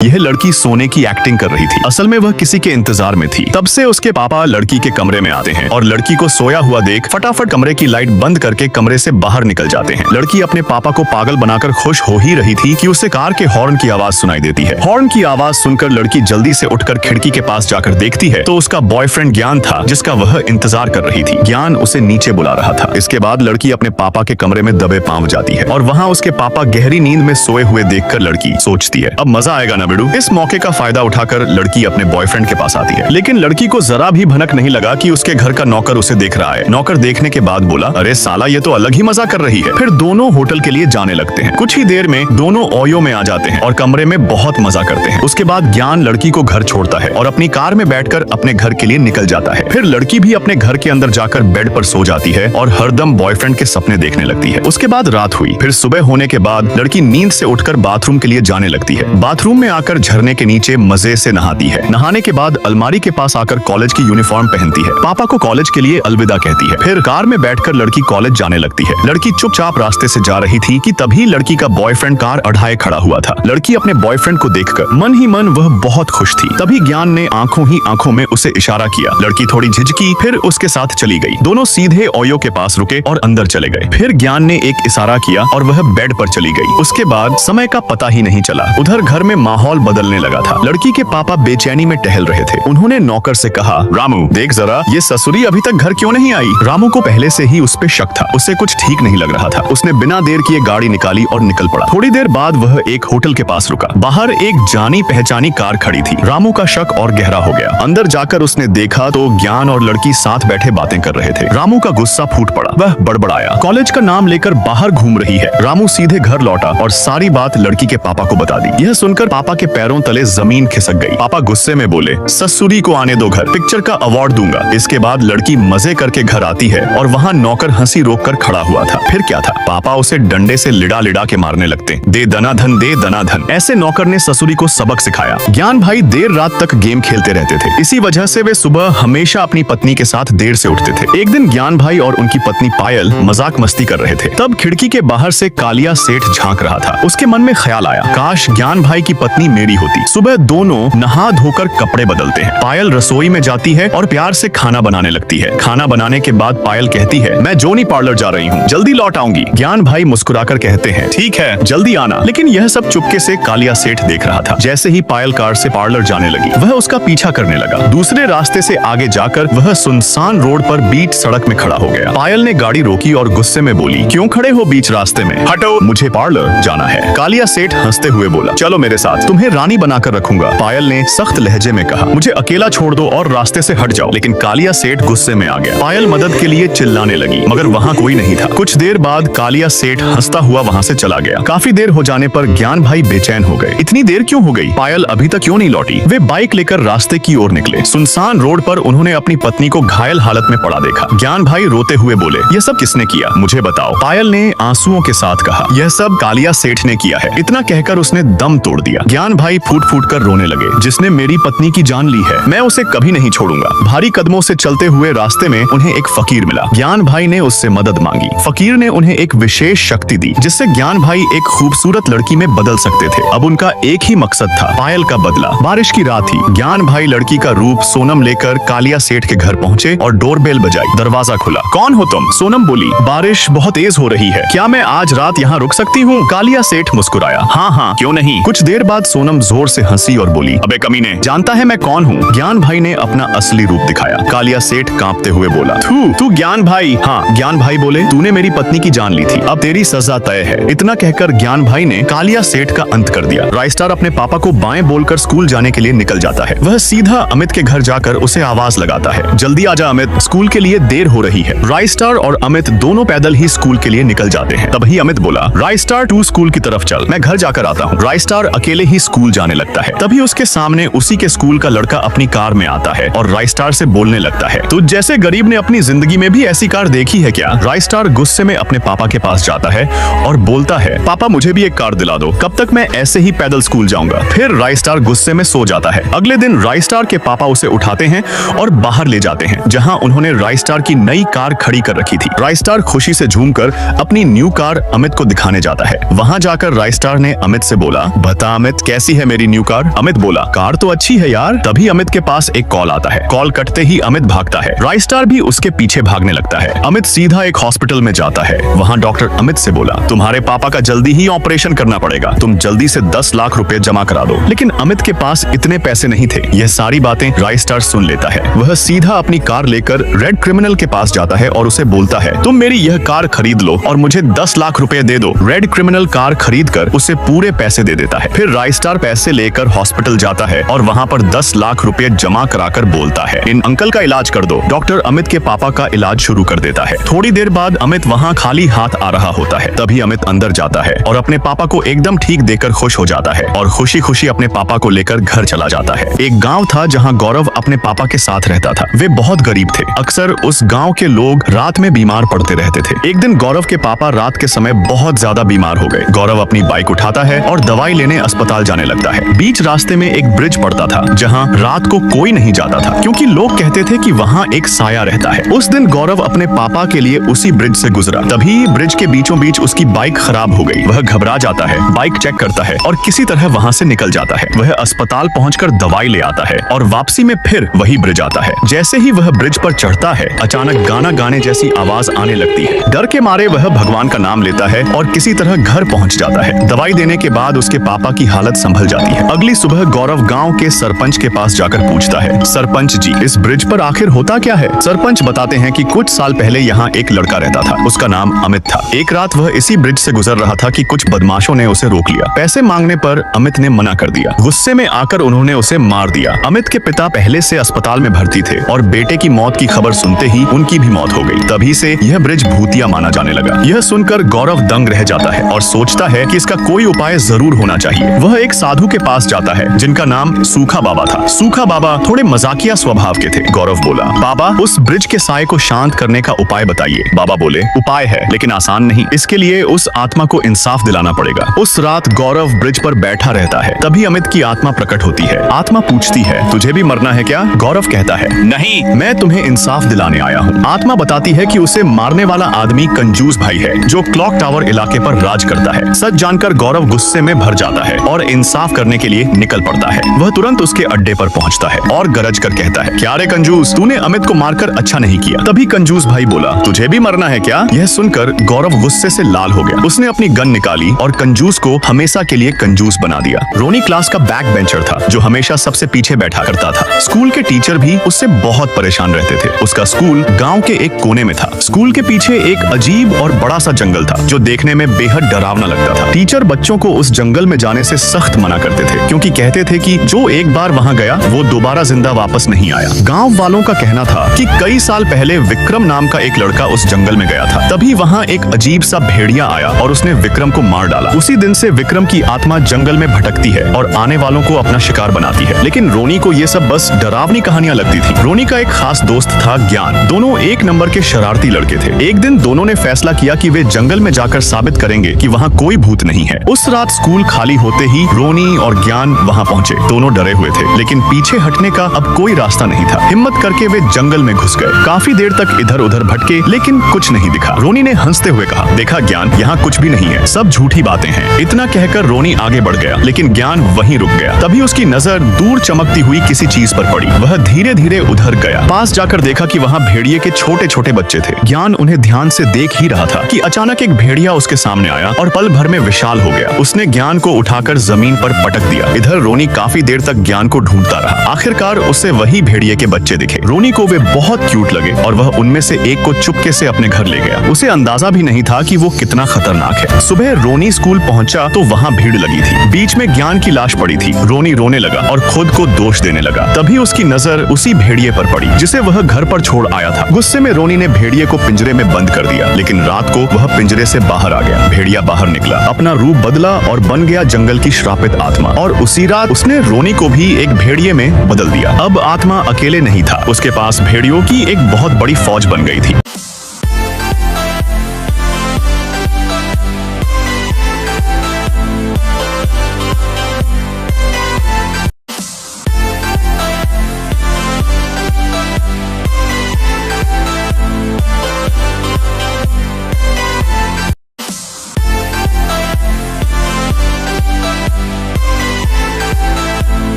यह लड़की सोने की एक्टिंग कर रही थी। असल में वह किसी के इंतजार में थी। तब से उसके पापा लड़की के कमरे में आते हैं और लड़की को सोया हुआ देख फटाफट कमरे की लाइट बंद करके कमरे से बाहर निकल जाते हैं। लड़की अपने पापा को पागल बनाकर खुश हो ही रही थी कि उसे कार के हॉर्न की आवाज सुनाई देती है। हॉर्न की आवाज सुनकर लड़की जल्दी से उठकर खिड़की के पास जाकर देखती है तो उसका बॉयफ्रेंड ज्ञान था, जिसका वह इंतजार कर रही थी। ज्ञान उसे नीचे बुला रहा था। इसके बाद लड़की अपने पापा के कमरे में दबे पांव जाती है और वहाँ उसके पापा गहरी नींद में सोए हुए देखकर लड़की सोचती है, अब मजा आएगा ना बेडू। इस मौके का फायदा उठाकर लड़की अपने बॉयफ्रेंड के पास आती है, लेकिन लड़की को जरा भी भनक नहीं लगा कि उसके घर का नौकर उसे देख रहा है। नौकर देखने के बाद बोला, अरे साला ये तो अलग ही मजा कर रही है। फिर दोनों होटल के लिए जाने लगते हैं। कुछ ही देर में दोनों ओयो में आ जाते हैं और कमरे में बहुत मजा करते हैं। उसके बाद ज्ञान लड़की को घर छोड़ता है और अपनी कार में बैठकर अपने घर के लिए निकल जाता है। फिर लड़की भी अपने घर के अंदर जाकर बेड पर सो जाती है और हरदम बॉयफ्रेंड के सपने देखने लगती है। उसके बाद रात हुई। फिर सुबह होने के बाद लड़की नींद से उठकर बाथरूम के लिए जाने लगती है। बाथरूम में आकर झरने के नीचे मजे से नहाती है। नहाने के बाद अलमारी के पास आकर कॉलेज की यूनिफॉर्म पहनती है। पापा को कॉलेज के लिए अलविदा कहती है। फिर कार में बैठकर लड़की कॉलेज जाने लगती है। लड़की चुपचाप रास्ते से जा रही थी कि तभी लड़की का बॉयफ्रेंड कार अढ़ाए खड़ा हुआ था। लड़की अपने बॉयफ्रेंड को देखकर मन ही मन वह बहुत खुश थी। तभी ज्ञान ने आंखों ही आंखों में उसे इशारा किया। लड़की थोड़ी झिझकी, फिर उसके साथ चली गई। दोनों सीधे ओयो के पास रुके और अंदर चले गए। फिर ज्ञान ने एक इशारा किया और वह बेड पर चली गई। उसके बाद समय का पता ही नहीं चला। उधर घर में माहौल बदलने लगा था। लड़की के पापा बेचैनी में टहल रहे थे। उन्होंने नौकर से कहा, रामू देख जरा ये ससुरी अभी तक घर क्यों नहीं आई। रामू को पहले से ही उस पे शक था। उसे कुछ ठीक नहीं लग रहा था। उसने बिना देर किए गाड़ी निकाली और निकल पड़ा। थोड़ी देर बाद वह एक होटल के पास रुका। बाहर एक जानी पहचानी कार खड़ी थी। रामू का शक और गहरा हो गया। अंदर जाकर उसने देखा तो ज्ञान और लड़की साथ बैठे बातें कर रहे थे। रामू का गुस्सा फूट पड़ा। वह बड़बड़ाया, कॉलेज का नाम लेकर बाहर घूम रही है। रामू सीधे घर लौटा और सारी बात लड़की के पापा को बता दी। यह सुनकर पापा के पैरों तले जमीन खिसक गई। पापा गुस्से में बोले, ससुरी को आने दो घर, पिक्चर का अवार्ड दूंगा। इसके बाद लड़की मजे करके घर आती है और वहाँ नौकर हंसी रोककर खड़ा हुआ था। फिर क्या था, पापा उसे डंडे से लिड़ा लिड़ा के मारने लगते। दे दनाधन, दे दनाधन। ऐसे नौकर ने ससुरी को सबक सिखाया। ज्ञान भाई देर रात तक गेम खेलते रहते थे। इसी वजह से वे सुबह हमेशा अपनी पत्नी के साथ देर से उठते थे। एक दिन ज्ञान भाई और उनकी पत्नी पायल मजाक मस्ती कर रहे थे। तब खिड़की के बाहर से कालिया सेठ झांक रहा था। उसके मन में ख्याल आया, काश ज्ञान भाई की पत्नी मेरी होती। सुबह दोनों नहा धोकर कपड़े बदलते हैं। पायल रसोई में जाती है और प्यार से खाना बनाने लगती है। खाना बनाने के बाद पायल कहती है, मैं जोनी पार्लर जा रही हूँ, जल्दी लौट आऊंगी। ज्ञान भाई मुस्कुराकर कहते हैं, ठीक है जल्दी आना। लेकिन यह सब चुपके से कालिया सेठ देख रहा था। जैसे ही पायल कार से पार्लर जाने लगी, वह उसका पीछा करने लगा। दूसरे रास्ते से आगे जाकर वह सुनसान रोड पर बीच सड़क में खड़ा हो गया। पायल ने गाड़ी रोकी और गुस्से में बोली, क्यों खड़े हो बीच रास्ते में, हटो, मुझे पार्लर जाना है। कालिया सेठ हंसते हुए बोला, चलो मेरे साथ, तुम्हें रानी बनाकर रखूंगा। पायल ने सख्त लहजे में कहा, मुझे अकेला छोड़ दो और रास्ते से हट जाओ। लेकिन कालिया सेठ गुस्से में आ गया। पायल मदद के लिए चिल्लाने लगी, मगर वहाँ कोई नहीं था। कुछ देर बाद कालिया सेठ हंसता हुआ वहाँ से चला गया। काफी देर हो जाने पर ज्ञान भाई बेचैन हो गए। इतनी देर क्यों हो गई, पायल अभी तक क्यों नहीं लौटी। वे बाइक लेकर रास्ते की ओर निकले। सुनसान रोड पर उन्होंने अपनी पत्नी को घायल हालत में पड़ा देखा। ज्ञान भाई रोते हुए बोले, यह सब किसने किया, मुझे बताओ। पायल ने आंसुओं के साथ कहा, यह सब कालिया सेठ ने किया है। इतना कहकर उसने दम तोड़ दिया। ज्ञान भाई फूट फूट कर रोने लगे, जिसने मेरी पत्नी की जान ली है, मैं उसे कभी नहीं छोड़ूंगा। भारी कदमों से चलते हुए रास्ते में उन्हें एक फकीर मिला। ज्ञान भाई ने उससे मदद मांगी। फकीर ने उन्हें एक विशेष शक्ति दी, जिससे ज्ञान भाई एक खूबसूरत लड़की में बदल सकते थे। अब उनका एक ही मकसद था, पायल का बदला। बारिश की रात थी। ज्ञान भाई लड़की का रूप सोनम लेकर कालिया सेठ के घर पहुँचे और डोरबेल बजाई। दरवाजा खुला। कौन हो तुम, सोनम बोली। बारिश बहुत तेज हो रही है, क्या मैं आज रात यहाँ रुक सकती हूँ। कालिया सेठ मुस्कुराया, हाँ हाँ क्यों नहीं। कुछ देर बाद सोनम जोर से हंसी और बोली, अबे कमीने, जानता है मैं कौन हूँ। ज्ञान भाई ने अपना असली रूप दिखाया। कालिया सेठ कांपते हुए बोला, तू ज्ञान भाई। हाँ, ज्ञान भाई बोले, तूने मेरी पत्नी की जान ली थी, अब तेरी सजा तय है। इतना कहकर ज्ञान भाई ने कालिया सेठ का अंत कर दिया। राइस्टार अपने पापा को बाएं बोलकर स्कूल जाने के लिए निकल जाता है। वह सीधा अमित के घर जाकर उसे आवाज लगाता है, जल्दी आजा अमित, स्कूल के लिए देर हो रही है। राइस्टार और अमित दोनों पैदल ही स्कूल के लिए निकल जाते हैं। तभी अमित बोला, राइस्टार तू स्कूल की तरफ चल, मैं घर जाकर आता हूँ। राइस्टार अकेले ही स्कूल जाने लगता है। तभी उसके सामने उसी के स्कूल का लड़का अपनी कार में आता है और राइस्टार से बोलने लगता है, तुझ जैसे गरीब ने अपनी जिंदगी में भी ऐसी कार देखी है क्या। राइस्टार गुस्से में अपने पापा के पास जाता है और बोलता है, पापा मुझे भी एक कार दिला दो, कब तक मैं ऐसे ही पैदल स्कूल जाऊंगा। फिर राइस्टार गुस्से में सो जाता है। अगले दिन राइस्टार के पापा उसे उठाते हैं और बाहर ले जाते हैं, जहां उन्होंने राइस्टार की नई कार खड़ी कर रखी थी। राइस्टार खुशी से झूमकर अपनी न्यू कार अमित को दिखाने जाता है। वहां जाकर राइस्टार ने अमित से बोला, बता अमित कैसी है मेरी न्यू कार? अमित बोला, कार तो अच्छी है यार। तभी अमित के पास एक कॉल आता है। कॉल कटते ही अमित भागता है। राइस्टार भी उसके पीछे भागने लगता है। अमित सीधा एक हॉस्पिटल में जाता है। वहाँ डॉक्टर अमित से बोला, तुम्हारे पापा का जल्दी ही ऑपरेशन करना पड़ेगा, तुम जल्दी से 10 लाख रुपए जमा करा दो। लेकिन अमित के पास इतने पैसे नहीं थे। यह सारी बातें राइस्टार सुन लेता है। वह सीधा अपनी कार लेकर रेड क्रिमिनल के पास जाता है और उसे बोलता है, तुम मेरी यह कार खरीद लो और मुझे 10 लाख रुपए दे दो। रेड क्रिमिनल कार खरीद कर उसे पूरे पैसे दे देता है। फिर राइस्टार पैसे लेकर हॉस्पिटल जाता है और वहाँ पर 10 लाख रुपए जमा कराकर बोलता है, इन अंकल का इलाज कर दो। डॉक्टर अमित के पापा का इलाज शुरू कर देता है। थोड़ी देर बाद अमित वहाँ खाली हाथ आ रहा होता है। तभी अमित अंदर जाता है और अपने पापा को एकदम ठीक देखकर खुश हो जाता है और खुशी खुशी अपने पापा को लेकर घर चला जाता है। एक गाँव था जहाँ गौरव अपने पापा के साथ रहता था। वे बहुत गरीब थे। अक्सर उस गाँव के लोग रात में बीमार पड़ते रहते थे। एक दिन गौरव के पापा रात के समय बहुत ज्यादा बीमार हो गए। गौरव अपनी बाइक उठाता है और दवाई लेने अस्पताल जाने लगता है। बीच रास्ते में एक ब्रिज पड़ता था जहाँ रात को कोई नहीं जाता था क्योंकि लोग कहते थे कि वहाँ एक साया रहता है। उस दिन गौरव अपने पापा के लिए उसी ब्रिज से गुजरा। तभी ब्रिज के बीचों बीच उसकी बाइक खराब हो गई। वह घबरा जाता है, बाइक चेक करता है और किसी तरह वहाँ से निकल जाता है। वह अस्पताल पहुंचकर दवाई ले आता है और वापसी में फिर वही ब्रिज आता है। जैसे ही वह ब्रिज पर चढ़ता है, अचानक गाना गाने जैसी आवाज आने लगती है। डर के मारे वह भगवान का नाम लेता है और किसी तरह घर पहुंच जाता है। दवाई देने के बाद उसके पापा की हालत संभल जाती है। अगली सुबह गौरव गांव के सरपंच के पास जाकर पूछता है, सरपंच जी, इस ब्रिज पर आखिर होता क्या है? सरपंच बताते हैं कि कुछ साल पहले यहाँ एक लड़का रहता था। उसका नाम अमित था। एक रात वह इसी ब्रिज से गुजर रहा था कि कुछ बदमाशों ने उसे रोक लिया। पैसे मांगने पर अमित ने मना कर दिया। गुस्से में आकर उन्होंने उसे मार दिया। अमित के पिता पहले से अस्पताल में भर्ती थे और बेटे की मौत की खबर सुनते ही उनकी भी मौत हो गई। तभी से यह ब्रिज भूतिया माना जाने लगा। यह सुनकर गौरव दंग रह जाता है और सोचता है कि इसका कोई उपाय जरूर होना चाहिए। वह एक साधु के पास जाता है जिनका नाम सूखा बाबा था। सूखा बाबा थोड़े मजाकिया स्वभाव के थे। गौरव बोला, बाबा, उस ब्रिज के साए को शांत करने का उपाय बताइए। बाबा बोले, उपाय है लेकिन आसान नहीं। इसके लिए उस आत्मा को इंसाफ दिलाना पड़ेगा। उस रात गौरव ब्रिज पर बैठा रहता है। तभी अमित की आत्मा प्रकट होती है। आत्मा पूछती है, तुझे भी मरना है क्या? गौरव कहता है, नहीं, मैं तुम्हें इंसाफ दिलाने आया हूँ। आत्मा बताती है कि उसे मारने वाला आदमी कंजूस भाई है जो क्लॉक टावर इलाके पर राज करता है। सच जानकर गौरव गुस्से में भर जाता है और इंसाफ करने के लिए निकल पड़ता है। वह तुरंत उसके अड्डे पर पहुंचता है और गरज कर कहता है, क्या रे कंजूस, तूने अमित को मारकर अच्छा नहीं किया। तभी कंजूस भाई बोला, तुझे भी मरना है क्या? यह सुनकर गौरव गुस्से से लाल हो गया। उसने अपनी गन निकाली और कंजूस को हमेशा के लिए कंजूस बना दिया। रोनी क्लास का बैक बेंचर था जो हमेशा सबसे पीछे बैठा करता था। स्कूल के टीचर भी उससे बहुत परेशान रहते थे। उसका स्कूल गांव के एक कोने में था। स्कूल के पीछे एक अजीब और बड़ा सा जंगल था जो देखने में बेहद डरावना लगता था। टीचर बच्चों को उस जंगल में जाने से सख्त मना करते थे क्योंकि कहते थे कि जो एक बार वहां गया वो दोबारा जिंदा वापस नहीं आया। गांव वालों का कहना था कि कई साल पहले विक्रम नाम का एक लड़का उस जंगल में गया था। तभी वहां एक अजीब सा भेड़िया आया और उसने विक्रम को मार डाला। उसी दिन से विक्रम की आत्मा जंगल में भटकती है और आने वालों को अपना शिकार बनाती है। लेकिन रोनी को ये सब बस डरावनी कहानियां लगती थी। रोनी का एक खास दोस्त था ज्ञान। दोनों एक नंबर के शरारती लड़के थे। एक दिन दोनों ने फैसला किया कि वे जंगल में जाकर साबित करेंगे कि वहाँ कोई भूत नहीं है। उस रात स्कूल खाली होते ही रोनी और ज्ञान वहाँ पहुँचे। दोनों डरे हुए थे लेकिन पीछे हटने का अब कोई रास्ता नहीं था। हिम्मत करके वे जंगल में घुस गए। काफी देर तक इधर उधर भटके लेकिन कुछ नहीं दिखा। रोनी ने हंसते हुए कहा, देखा ज्ञान, यहाँ कुछ भी नहीं है, सब झूठी बातें हैं। इतना कहकर रोनी आगे बढ़ गया लेकिन ज्ञान वहीं रुक गया। तभी उसकी नजर दूर चमकती हुई किसी चीज पर पड़ी। वह धीरे धीरे उधर गया। पास जाकर देखा कि वहाँ भेड़िए के छोटे छोटे बच्चे थे। ज्ञान उन्हें ध्यान से देख ही रहा था कि अचानक एक भेड़िया उसके सामने आया और पल भर में विशाल हो गया। उसने ज्ञान को उठाकर जमीन पर पटक दिया। इधर रोनी काफी देर तक ज्ञान को ढूंढता रहा। आखिरकार उसे वही भेड़िए के बच्चे दिखे। रोनी को वे बहुत क्यूट लगे और वह उनमें से एक को चुपके से अपने घर ले गया। उसे अंदाजा भी नहीं था कि वो कितना खतरनाक है। सुबह रोनी स्कूल पहुंचा तो वहाँ भीड़ लगी थी। बीच में ज्ञान की लाश पड़ी थी। रोनी रोने लगा और खुद को दोष देने लगा। तभी उसकी नजर उसी भेड़िए पर पड़ी जिसे वह घर पर छोड़ आया था। गुस्से में रोनी ने भेड़िए को पिंजरे में बंद कर दिया लेकिन रात को वह पिंजरे से बाहर आ गया। भेड़िया बाहर निकला, अपना रूप बदला और बन गया जंगल की श्रापित आत्मा। और उसी रात उसने रोनी को भी एक भेड़िए में बदल दिया। अब आत्मा अकेले नहीं था, उसके पास भेड़ियों की एक बहुत बड़ी फौज बन गई थी।